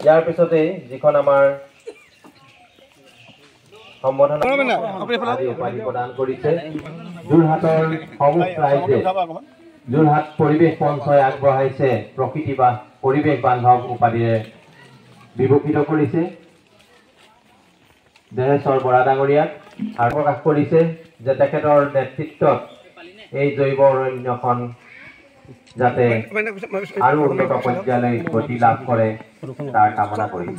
ইয়াৰ পিছতে যিখন আমাৰ সম্বোধনা উপাধি প্ৰদান কৰিছে যোৰহাটৰ সমুখ ৰাইজে যোৰহাট পৰিৱেশ মঞ্চই আগবঢ়াইছে প্ৰকৃতি বা পৰিৱেশ বান্ধৱ উপাধিৰে বিভূষিত কৰিছে দেহেশ্বৰ বৰা ডাঙৰীয়াক আৰু প্ৰকাশ কৰিছে যে তেখেতৰ নেতৃত্বত এই জৈৱ অৰণ্যখন যাতে আৰু উন্নত পৰ্যায়লৈ গতি লাভ কৰে তাৰ কামনা কৰিছে।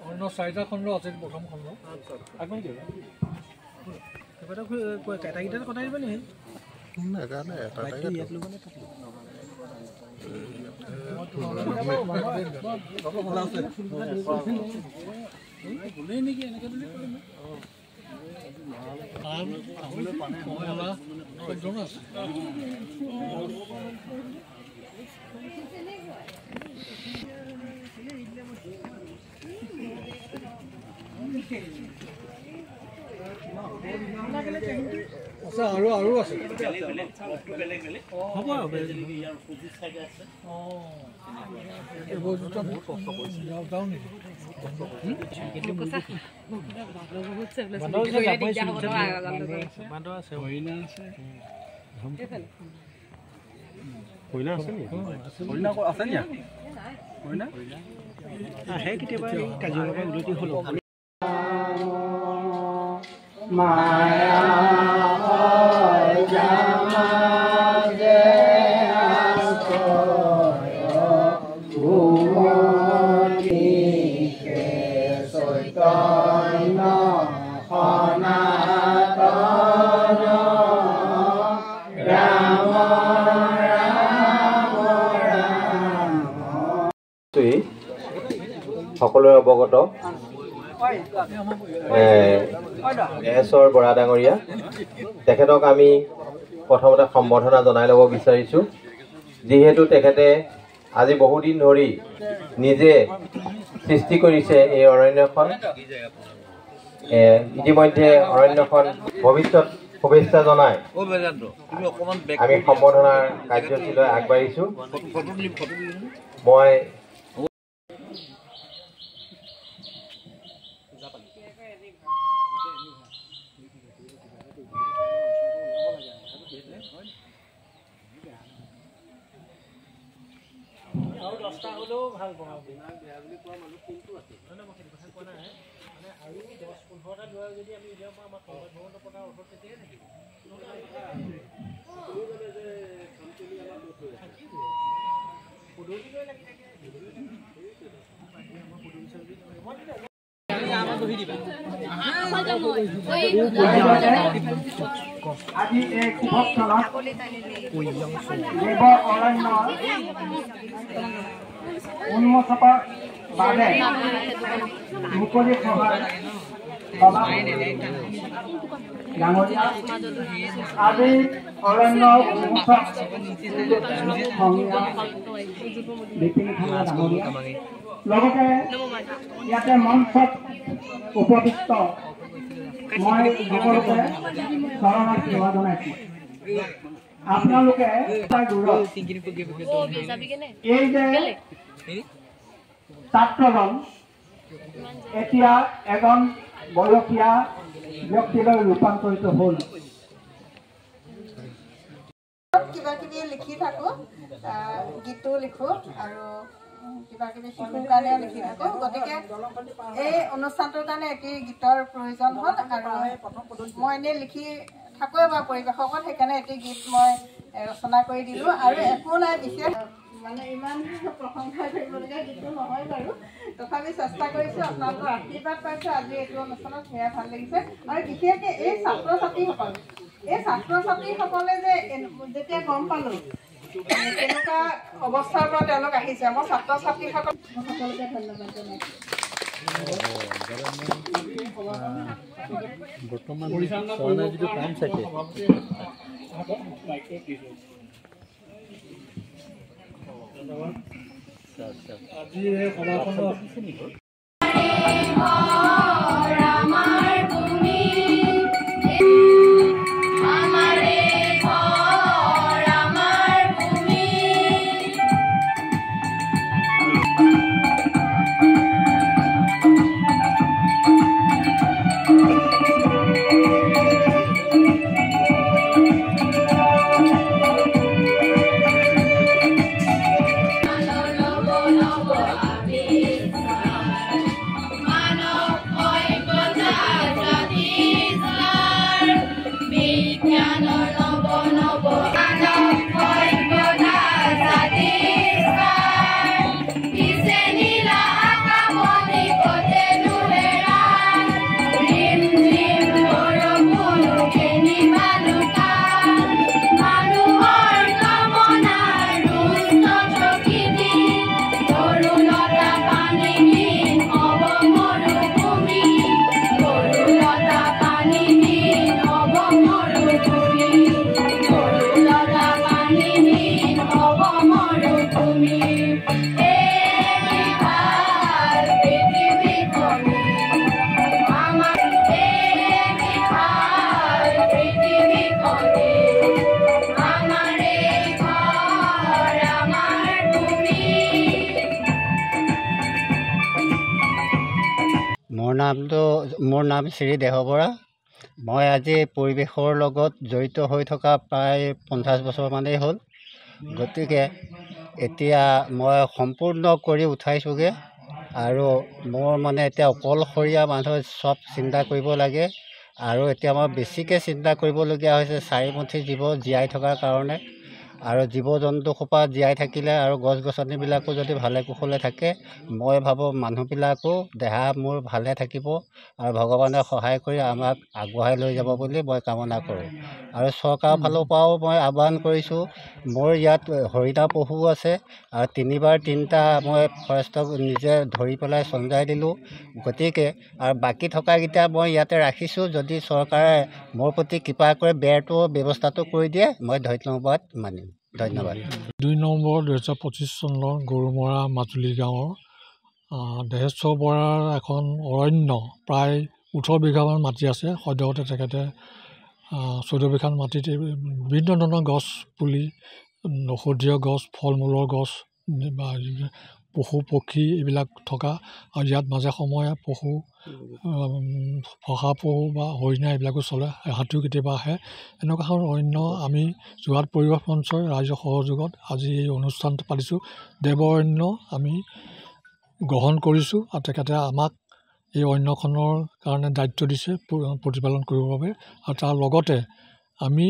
অন্য চাৰিটা খণ্ড আছে প্ৰথম খণ্ড আগবাঢ়ি দিয়ক কেইটাকেইটাত কটাই দিব নি নেকি এনেকে বুলি আছে আৰু আছে কেতিয়াবা কাজিৰঙা উলটি হল মায়া সকলোৰে অৱগত দেহেশ্বৰ বৰা ডাঙৰীয়া তেখেতক আমি প্ৰথমতে সম্বৰ্ধনা জনাই ল'ব বিচাৰিছোঁ যিহেতু তেখেতে আজি বহুদিন ধৰি নিজে সৃষ্টি কৰিছে এই অৰণ্যখন ইতিমধ্যে অৰণ্যখন ভৱিষ্যত শুভেচ্ছা জনাই আমি সম্বৰ্ধনাৰ কাৰ্যসূচীলৈ আগবাঢ়িছোঁ মই ভাল বনাব বেয়া বুলি কোৱা মানুহ কিন্তু আছে মানে মই কথা কোৱা নাই মানে আৰু 10-15টা লোৱা যদি আমি উলিয়াব পাওঁ আমাৰ সংবাদ ভৱনটো পতা অৰ্থ তেতিয়াই থাকিব আজি এই শুভক্ষণত জৈৱ অৰণ্য উন্মোচকৰ বাবে মুকলি সভাৰ ডাঙৰীয়া আজি অৰণ্য উন্মোচক লগতে ইয়াতে মঞ্চত উপবিষ্ট মই সকলোকে চৰণত সেৱা জনাইছোঁ আপোনালোকে এই যে ছাত্ৰজন এতিয়া এজন বয়সীয়া ব্যক্তিলৈ ৰূপান্তৰিত হ'ল কিবা কিবি লিখি থাকো গীতো লিখো আৰু কিবা কিবি শিশুৰ কাৰণে লিখি থাকো গতিকে এই অনুষ্ঠানটোৰ কাৰণে এটি গীতৰ প্ৰয়োজন হ'ল আৰু মই এনেই লিখি থাকোঁ বা পৰিৱেশকত সেইকাৰণে এটি গীত মই ৰচনা কৰি দিলোঁ আৰু একো নাই বিশেষ মানে ইমান প্ৰশংসা কৰিবলগীয়া গীতটো নহয় বাৰু তথাপি চেষ্টা কৰিছোঁ আপোনালোকৰ আশীৰ্বাদ পাইছোঁ আজি এইটো অনুষ্ঠানত সেয়া ভাল লাগিছে আৰু বিশেষকৈ এই ছাত্ৰ ছাত্ৰীসকলে যে যেতিয়া গম পালোঁ কেনেকুৱা অৱস্থাৰ পৰা তেওঁলোক আহিছে মই ছাত্ৰ ছাত্ৰীসকল সকলোকে ধন্যবাদ জনাইছোঁ বৰ্তমান চোৱা যিটো কাম চাইছে আজি এই সভাখনত মোৰ নাম শ্ৰী দেহ বৰা মই আজি পৰিৱেশৰ লগত জড়িত হৈ থকা প্ৰায় 50 বছৰমানেই হ'ল গতিকে এতিয়া মই সম্পূৰ্ণ কৰি উঠাইছোঁগৈ আৰু মোৰ মানে এতিয়া অকলশৰীয়া মানুহে চব চিন্তা কৰিব লাগে আৰু এতিয়া মই বেছিকৈ চিন্তা কৰিবলগীয়া হৈছে চাৰিমুঠি জীৱ জীয়াই থকাৰ কাৰণে আৰু জীৱ জন্তুসোপা জীয়াই থাকিলে আৰু গছ গছনিবিলাকো যদি ভালে কুশলে থাকে মই ভাবোঁ মানুহবিলাকো দেহা মোৰ ভালে থাকিব আৰু ভগৱানে সহায় কৰি আমাক আগবঢ়াই লৈ যাব বুলি মই কামনা কৰোঁ আৰু চৰকাৰৰ ফালৰ পৰাও মই আহ্বান কৰিছোঁ মোৰ ইয়াত হৰিণা পহু আছে আৰু 3বাৰ 3টা মই ফৰেষ্টক নিজে ধৰি পেলাই চঞ্জাই দিলোঁ গতিকে আৰু বাকী থকাকেইটা মই ইয়াতে ৰাখিছোঁ যদি চৰকাৰে মোৰ প্ৰতি কৃপা কৰে বেৰটো ব্যৱস্থাটো কৰি দিয়ে মই ধন্যবাদ মানিম ধন্যবাদ 2 নম্বৰ 2025 চনৰ গৰুমৰা মাজুলী গাঁৱৰ দেহেশ্বৰ বৰাৰ এখন অৰণ্য প্ৰায় 18 বিঘামান মাটি আছে সদ্যহতে তেখেতে 14 বিঘামান মাটিত বিভিন্ন ধৰণৰ গছ পুলি ঔষধীয় গছ ফল মূলৰ গছ বা পশু পক্ষী এইবিলাক থকা আৰু ইয়াত মাজে সময়ে পশু শহাপহু বা হৰিণা এইবিলাকো চলে হাতীও কেতিয়াবা আহে এনেকুৱা এখন অৰণ্য আমি যোৰহাট পৰিৱেশ মঞ্চৰ ৰাইজৰ সহযোগত আজি এই অনুষ্ঠানটো পাতিছোঁ দেৱ অৰণ্য আমি গ্ৰহণ কৰিছোঁ আৰু তেখেতে আমাক এই অৰণ্যখনৰ কাৰণে দায়িত্ব দিছে প্ৰতিপালন কৰিবৰ বাবে আৰু তাৰ লগতে আমি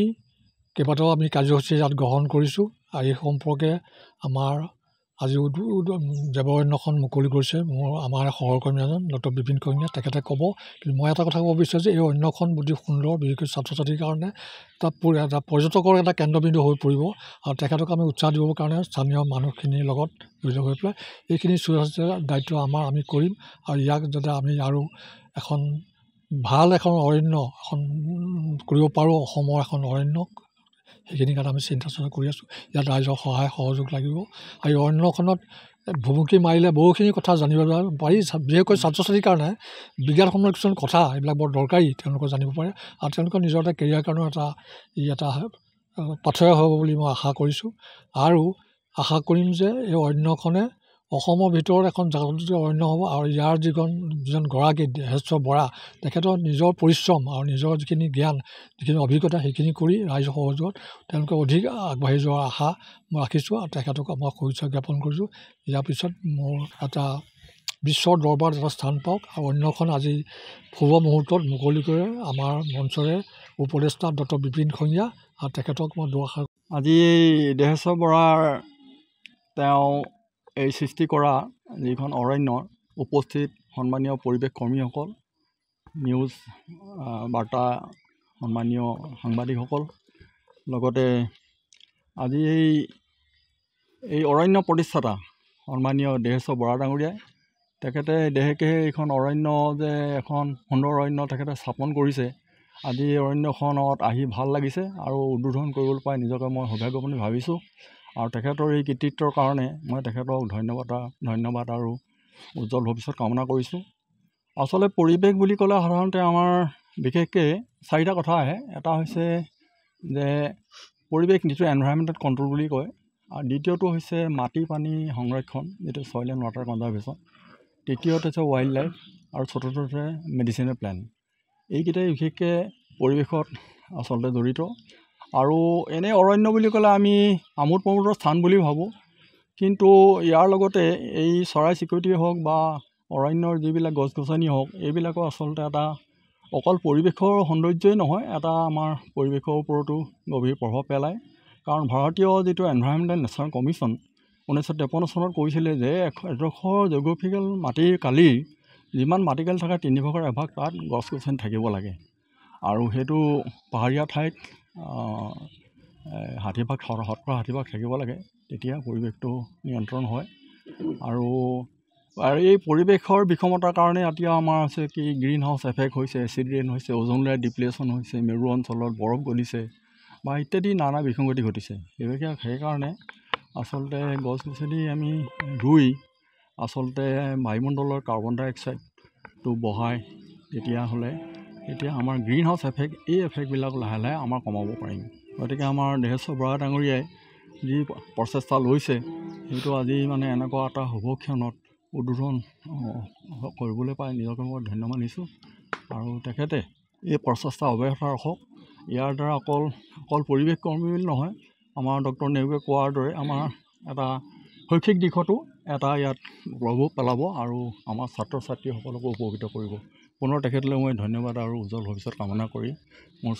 কেইবাটাও আমি কাৰ্যসূচী ইয়াত গ্ৰহণ কৰিছোঁ আৰু এই সম্পৰ্কে আমাৰ আজি দেৱ অৰণ্যখন মুকলি কৰিছে আমাৰ সহকৰ্মী এজন ডক্টৰ বিপিন কঙীয়া তেখেতে ক'ব কিন্তু মই এটা কথা ক'ব বিচাৰোঁ যে এই অৰণ্যখন অতি সুন্দৰ বিশেষকৈ ছাত্ৰ ছাত্ৰীৰ কাৰণে এটা পৰ্যটকৰ এটা কেন্দ্ৰবিন্দু হৈ পৰিব আৰু তেখেতক আমি উৎসাহ দিবৰ কাৰণে স্থানীয় মানুহখিনিৰ লগত জড়িত হৈ পেলাই এইখিনি চোৱা দায়িত্ব আমি কৰিম আৰু ইয়াক যাতে আমি আৰু এখন ভাল এখন অৰণ্য এখন কৰিব পাৰোঁ অসমৰ এখন অৰণ্য সেইখিনি কাৰণে আমি চিন্তা চৰ্চা কৰি আছোঁ ইয়াত ৰাইজৰ সহায় সহযোগ লাগিব আৰু এই অৰণ্যখনত ভুমুকি মাৰিলে বহুখিনি কথা জানিব পাৰি বিশেষকৈ ছাত্ৰ ছাত্ৰীৰ কাৰণে বিজ্ঞানসন্মত কিছুমান কথা এইবিলাক বৰ দৰকাৰী তেওঁলোকে জানিব পাৰে আৰু তেওঁলোকৰ নিজৰ এটা কেৰিয়াৰ কাৰণেও এটা পাথেয় হ'ব বুলি মই আশা কৰিছোঁ আৰু আশা কৰিম যে এই অৰণ্যখনে অসমৰ ভিতৰত এখন জাগতিক অৰণ্য হ'ব আৰু ইয়াৰ যিজন গৰাকী দেহেশ্বৰ বৰা তেখেতৰ নিজৰ পৰিশ্ৰম আৰু নিজৰ যিখিনি জ্ঞান যিখিনি অভিজ্ঞতা সেইখিনি কৰি ৰাইজৰ সহযোগত তেওঁলোকে অধিক আগবাঢ়ি যোৱাৰ আশা মই ৰাখিছোঁ আৰু তেখেতক মই শুভেচ্ছা জ্ঞাপন কৰিছোঁ ইয়াৰ পিছত মোৰ এটা বিশ্বৰ দৰবাৰত এটা স্থান পাওক আৰু অৰণ্যখন আজি শুভ মুহূৰ্তত মুকলি কৰি আমাৰ মঞ্চৰে উপদেষ্টা ডক্টৰ বিপিন শইকীয়া আৰু তেখেতক মই দুআষাৰ। আজি এই দেহেশ্বৰ বৰাৰ তেওঁ এই সৃষ্টি কৰা যিখন অৰণ্যৰ উপস্থিত সন্মানীয় পৰিৱেশ কৰ্মীসকল, নিউজ বাৰ্তা সন্মানীয় সাংবাদিকসকল, লগতে আজি এই অৰণ্য প্ৰতিষ্ঠাতা সন্মানীয় দেহেশ্বৰ বৰা ডাঙৰীয়াই তেখেতে দেহেকে এইখন অৰণ্য যে এখন সুন্দৰ অৰণ্য তেখেতে স্থাপন কৰিছে। আজি এই অৰণ্যখনত আহি ভাল লাগিছে আৰু উদ্বোধন কৰিবলৈ পাই নিজকে মই সৌভাগ্যৱান ভাবিছোঁ। আৰু তেখেতৰ এই কৃতিত্বৰ কাৰণে মই তেখেতক ধন্যবাদ আৰু উজ্জ্বল ভৱিষ্যত কামনা কৰিছোঁ। আচলতে পৰিৱেশ বুলি ক'লে সাধাৰণতে আমাৰ বিশেষকৈ 4টা কথা আহে। এটা হৈছে যে পৰিৱেশ, যিটো এনভাইৰনমেণ্টেল কণ্ট্ৰল বুলি কয়, আৰু দ্বিতীয়টো হৈছে মাটি পানী সংৰক্ষণ, যিটো ছইল এণ্ড ৱাটাৰ কনজাৰ্ভেশ্যন, তৃতীয়টো হৈছে ৱাইল্ড লাইফ, আৰু চতুৰ্থটো হৈছে মেডিচিনেল প্লেণ্ট। এইকেইটাই বিশেষকৈ পৰিৱেশত আচলতে জড়িত। আৰু এনে অৰণ্য বুলি ক'লে আমি আমোদ প্ৰমোদৰ স্থান বুলি ভাবোঁ, কিন্তু ইয়াৰ লগতে এই চৰাই চিৰিকটিয়ে হওক বা অৰণ্যৰ যিবিলাক গছ গছনি হওক, এইবিলাকো আচলতে এটা অকল পৰিৱেশৰ সৌন্দৰ্যই নহয়, এটা আমাৰ পৰিৱেশৰ ওপৰতো গভীৰ প্ৰভাৱ পেলায়। কাৰণ ভাৰতীয় যিটো এনভাইৰনমেণ্টেল নেশ্যনেল কমিশ্যন 1953 চনত কৈছিলে যে এডোখৰ জিঅ'গ্ৰাফিকেল মাটিৰ কালিৰ যিমান মাটিকালি থাকে 3/4 এভাগ তাত গছ গছনি থাকিব লাগে। আৰু সেইটো পাহাৰীয়া ঠাইত 60% থাকিব লাগে, তেতিয়া পৰিৱেশটো নিয়ন্ত্ৰণ হয়। আৰু এই পৰিৱেশৰ বিষমতাৰ কাৰণে এতিয়া আমাৰ হৈছে কি গ্ৰীণ হাউচ এফেক্ট হৈছে, এচিড ৰেইন হৈছে, ওজন লেয়াৰ ডিপ্লেশ্যন হৈছে, মেৰু অঞ্চলত বৰফ গলিছে বা ইত্যাদি নানা বিসংগতি ঘটিছে। সেইকাৰণে আচলতে গছ গছনি আমি ৰুই আচলতে বায়ুমণ্ডলৰ কাৰ্বন ডাই অক্সাইডটো বঢ়াই তেতিয়া আমাৰ গ্ৰীণ হাউচ এফেক্ট, এই এফেক্টবিলাক লাহে লাহে আমাৰ কমাব পাৰিম। গতিকে আমাৰ দেহেশ্বৰ বৰা ডাঙৰীয়াই যি প্ৰচেষ্টা লৈছে, সেইটো আজি মানে এনেকুৱা এটা শুভক্ষণত উদ্বোধন কৰিবলৈ পাই নিজকে মই ধন্যবাদ দিছোঁ। আৰু তেখেতে এই প্ৰচেষ্টা অব্যাহত ৰাখক। ইয়াৰ দ্বাৰা অকল পৰিৱেশ কৰ্মী বুলি নহয়, আমাৰ ডক্টৰ নেওগে কোৱাৰ দৰে আমাৰ এটা শৈক্ষিক দিশতো এটা ইয়াত প্ৰভাৱ পেলাব আৰু আমাৰ ছাত্ৰ ছাত্ৰীসকলকো উপকৃত কৰিব। পুনৰ তেখেতলৈ মই ধন্যবাদ আৰু উজ্জ্বল ভৱিষ্যত কামনা কৰি মোৰ